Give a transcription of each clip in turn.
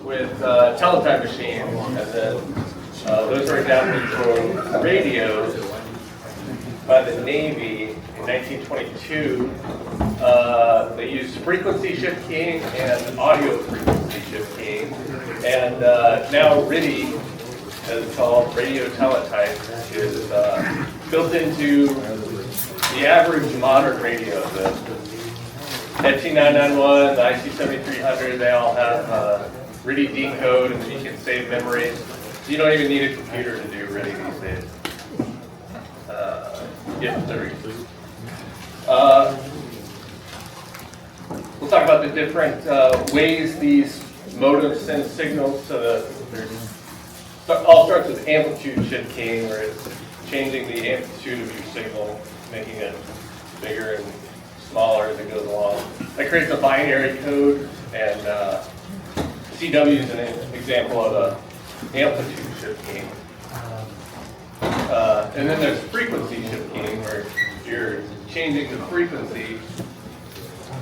with teletype machines, and then those were adapted for radios by the Navy in 1922. They used frequency shift keying and audio frequency shift keying, and now RTTY, as it's called, radio teletype, is built into the average modern radio. The FT991, the IC7300, they all have RTTY decode, and you can save memories. You don't even need a computer to do RTTY these days. We'll talk about the different ways these modems send signals. So all starts with amplitude shift keying, where it's changing the amplitude of your signal, making it bigger and smaller as it goes along. That creates a binary code, and CW is an example of a amplitude shift keying. And then there's frequency shift keying, where you're changing the frequency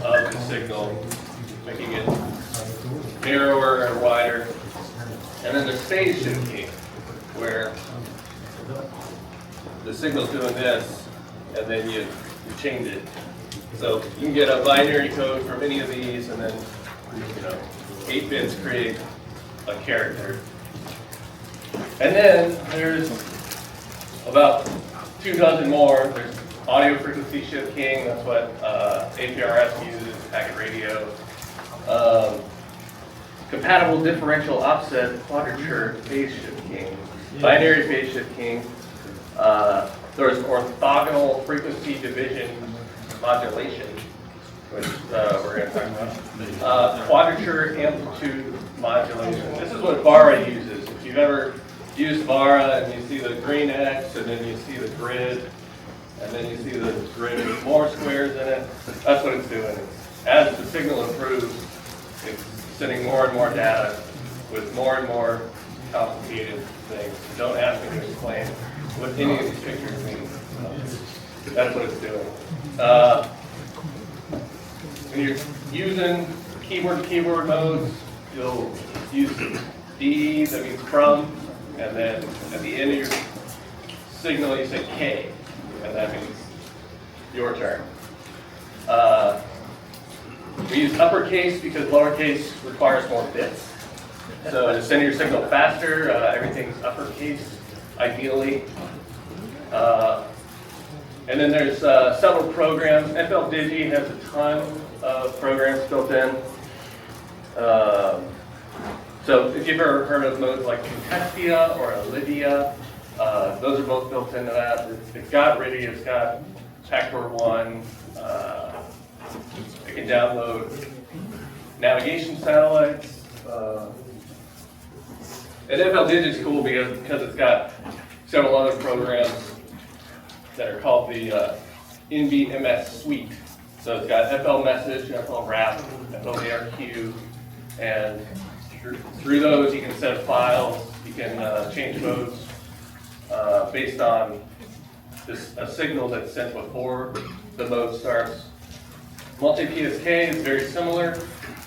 of the signal, making it narrower or wider. And then there's phase shift keying, where the signal's doing this, and then you change it. So you can get a binary code from any of these, and then 8 bits create a character. And then there's about 24 more. There's audio frequency shift keying. That's what APRS uses, packet radio. Compatible differential offset quadrature phase shift keying. Binary phase shift keying. There's orthogonal frequency division modulation, which we're going to talk about. Quadrature amplitude modulation. This is what VARA uses. If you've ever used VARA and you see the green X, and then you see the grid, and then you see the grid with more squares in it, that's what it's doing. As the signal improves, it's sending more and more data with more and more complicated things. Don't ask me to explain what any of these pictures mean. That's what it's doing. When you're using keyboard-to-keyboard modes, you'll use D, that means from, and then at the end of your signal you say K, and that means your turn. We use uppercase because lowercase requires more bits. So to send your signal faster, everything's uppercase, ideally. And then there's several programs. FLDigi has a ton of programs built in. So if you've ever heard of modes like Contestia or Olivia, those are both built into that. It's got RTTY, it's got Pactor1. You can download navigation satellites. And FLDigi is cool because it's got several other programs that are called the NVMS suite. So it's got FL Message, FL Wrap, FL ARQ, and through those you can set files, you can change modes based on a signal that's sent before the mode starts. Multi-PSK is very similar,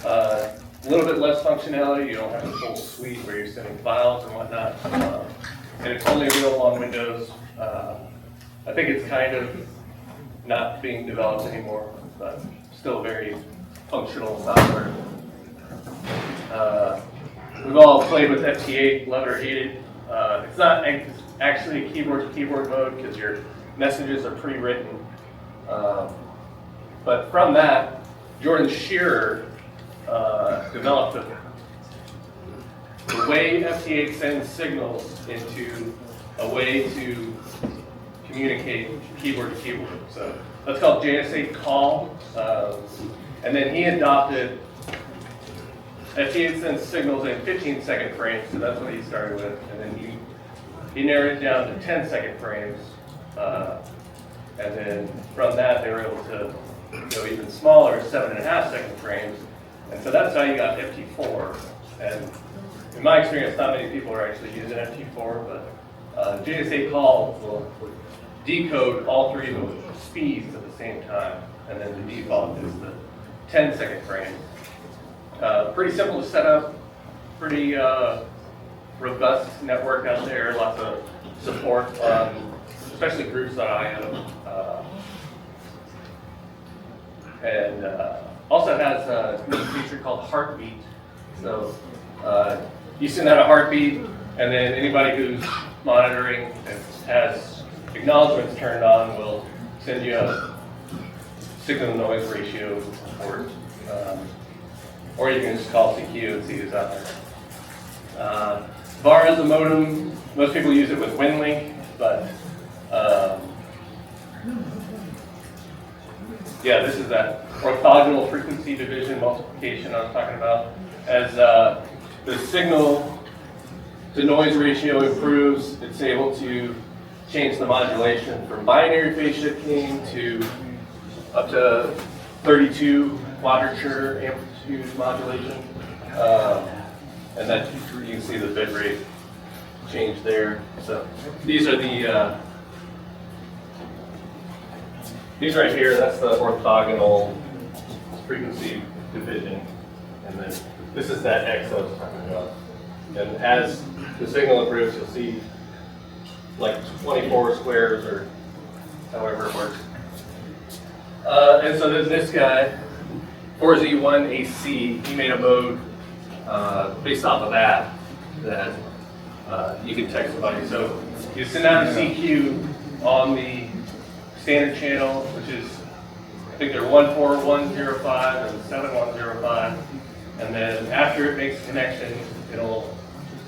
a little bit less functionality. You don't have a full suite where you're sending files and whatnot, and it's only available on Windows. I think it's kind of not being developed anymore, but still very functional software. We've all played with FT8, love it or hate it. It's not actually a keyboard-to-keyboard mode because your messages are pre-written. But from that, Jordan Shearer developed the way FT8 sends signals into a way to communicate keyboard to keyboard. So that's called JS8 call. And then he adopted FT8 sends signals in 15-second frames, so that's what he started with. And then he narrowed it down to 10-second frames. And then from that, they were able to go even smaller, 7.5-second frames. And so that's how you got FT4. And in my experience, not many people are actually using FT4, but JS8 call will decode all three of those speeds at the same time. And then the default is the 10-second frame. Pretty simple to set up. pretty robust network out there, lots of support, especially groups.io. And also has a new feature called Heartbeat. So you send out a heartbeat, and then anybody who's monitoring and has acknowledgements turned on will send you a signal to noise ratio report. Or you can just call CQ and see who's out there. VAR is a modem. Most people use it with WinLink, but yeah, this is that orthogonal frequency division multiplication I was talking about. As the signal to noise ratio improves, it's able to change the modulation from binary phase shifting to up to 32 quadrature amplitude modulation. And then you can see the bit rate change there. So these are the these right here, that's the orthogonal frequency division. And then this is that X I was talking about. And as the signal improves, you'll see like 24 squares or however it works. And so then this guy, 4Z1AC, he made a mode based off of that you can text somebody. So you send out a CQ on the standard channel, which is, I think they're 14105 and 7105. And then after it makes a connection, it'll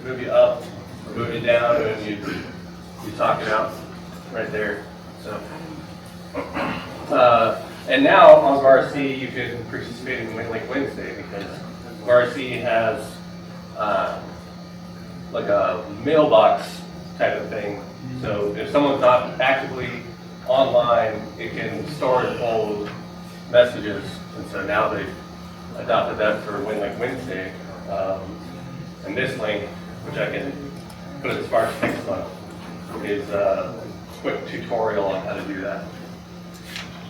move you up or move you down, and you talk it out right there. So, and now on VARC, you can participate in WinLink Wednesday because VARC has like a mailbox type of thing. So if someone's not actively online, it can store and hold messages. And so now they've adopted that for WinLink Wednesday. And this link, which I can put as far as text on, is a quick tutorial on how to do that.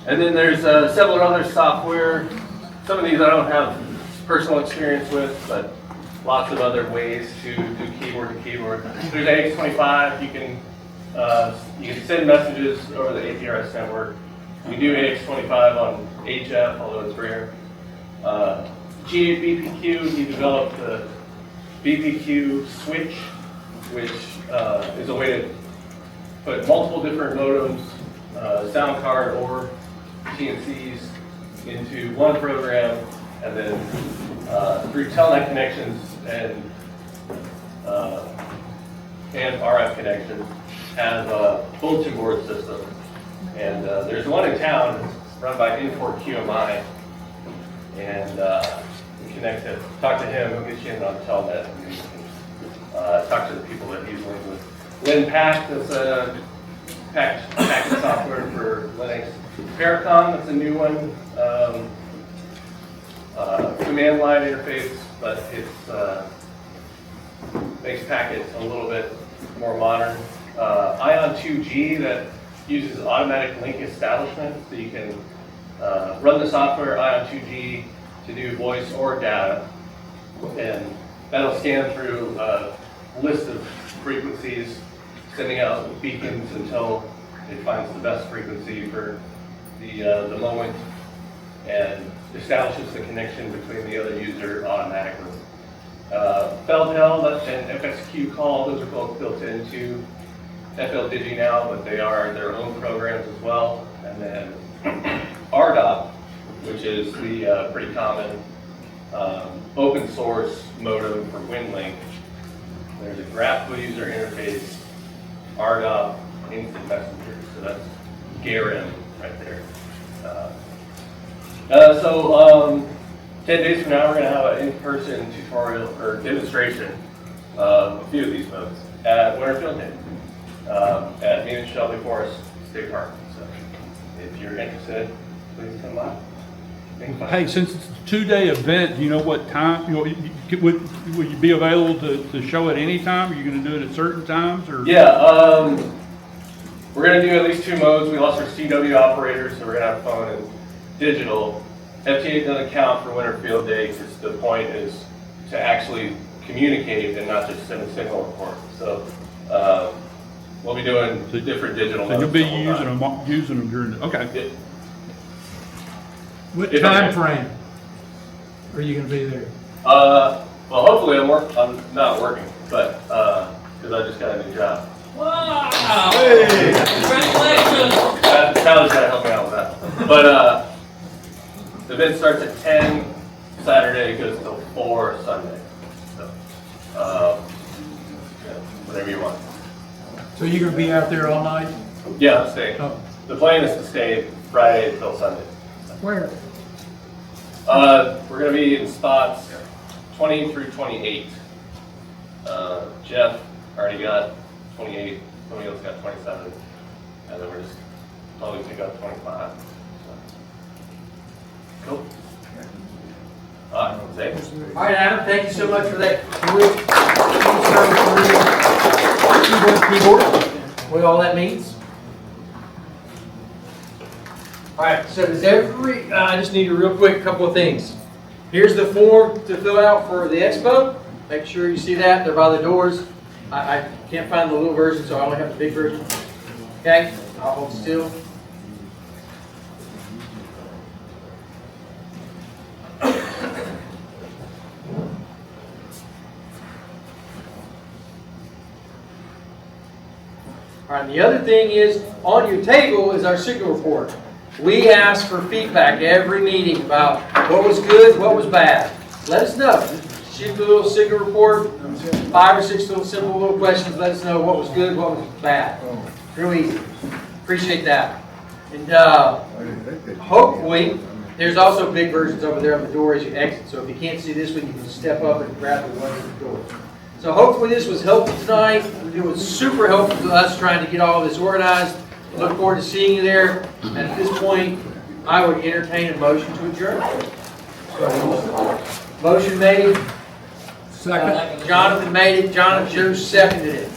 And then there's several other software. Some of these I don't have personal experience with, but lots of other ways to do keyboard to keyboard. There's AX25. You can send messages over the APRS network. We do AX25 on HF, although it's rare. G8 BPQ, he developed the BPQ switch, which is a way to put multiple different modems, sound card or TNCs into one program, and then through telnet connections and RF connections have a bulletin board system. And there's one in town run by Infor QMI, and we connect to talk to him. He'll get you in on telnet, and you can talk to the people that he's working with. LinPack, that's a package software for Linux. Paracon, that's a new one. Command line interface, but it's makes packets a little bit more modern. Ion2G, that uses automatic link establishment, so you can run the software Ion2G to do voice or data, and that'll scan through a list of frequencies, sending out beacons until it finds the best frequency for the moment, and establishes the connection between the other user automatically. Feldhell, that's an FXQ call. Those are both built into FLDigi now, but they are their own programs as well. And then RDOP, which is the pretty common open source modem for WinLink. There's a graphical user interface, RDOP, instant messenger. So that's GARM right there. 10 days from now, we're going to have an in-person tutorial or demonstration of a few of these modes at Winterfield Day at Newton Shelby Forest State Park. So if you're interested, please come by. Hey, since it's a 2-day event, do you know what time, will you be available to show at any time? Are you going to do it at certain times? Or? Yeah, we're going to do at least 2 modes. We lost our CW operators, so we're going to have phone and digital. FT8 doesn't count for Winterfield Day because the point is to actually communicate and not just send a signal report. So, we'll be doing different digital So you'll notes be the whole using time. them during, okay. Yeah. What If time I- frame are you gonna be there? Well, hopefully I'm not working, but, cause I just got a new job. Wow! Congratulations! Tyler's gotta help me out with that. But, the event starts at 10 Saturday, goes till 4 Sunday. So, yeah, whatever you want. So you're gonna be out there all night? Yeah, I'm staying. Oh. The plan is to stay Friday till Sunday. Where? We're gonna be in spots 20 through 28. Jeff already got 28, somebody else got 27, and then we're just probably pick up 25. So. Cool. All right, thanks. All right, Adam, thank you so much for that quick keyboard, what all that means. All right, so does I just need a real quick couple of things. Here's the form to fill out for the expo. Make sure you see that, they're by the doors. I can't find the little version, so I only have the big version. Okay, I'll hold still. All right, the other thing is, on your table is our signal report. We ask for feedback every meeting about what was good, what was bad. Let us know. Shoot the little signal report, 5 or 6 little simple little questions. Let us know what was good, what was bad. Real easy. Appreciate that. And hopefully, there's also big versions over there on the door as you exit. So if you can't see this one, you can step up and grab the one at the door. So hopefully this was helpful tonight. It was super helpful to us trying to get all of this organized. Look forward to seeing you there. And at this point, I would entertain a motion to adjourn. Motion made. Second. Jonathan made it. Joe seconded it.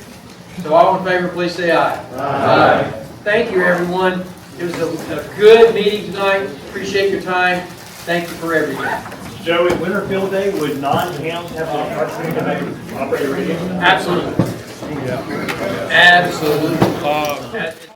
So all in favor, please say aye. Aye. Thank you, everyone. It was a good meeting tonight. Appreciate your time. Thank you for everything. Joey, Winterfield Day, would non-towns have the opportunity to make operator radio? Absolutely. Absolutely.